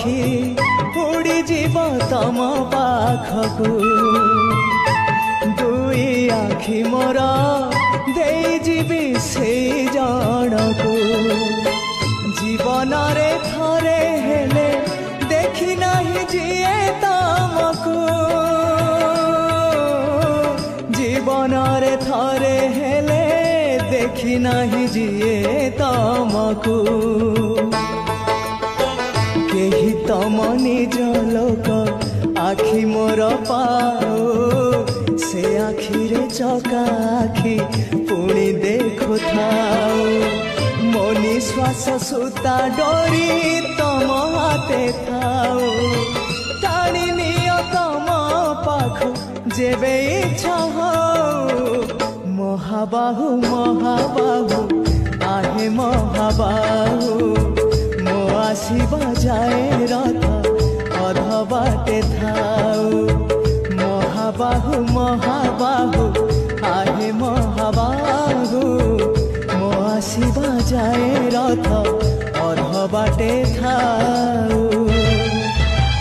आखि उड़ी जीव तम पाखकू दुई आखि मोर दे जीवी से जनकू जीवन रे थरे हेले देखी नहीं जिए तमकू जीवन रे थरे हेले देखी नहीं जिए तमकू केही तम निज लोक आखि मोर पाओ से आखिरे चका आखि पुणी देखु थाओ मो निश्वास सुता डोरी तम हाथे थाओ टाणी नियो तम पाखु जेबे इच्छा हो महाबाहु महाबाहु आहे महाबाहु मो आसीबा जाए रथ अध बाटे थाओ महाबाहु महाबाहु आहे महाबाहु मो आसीबा जाए रथ अध बाटे थाओ।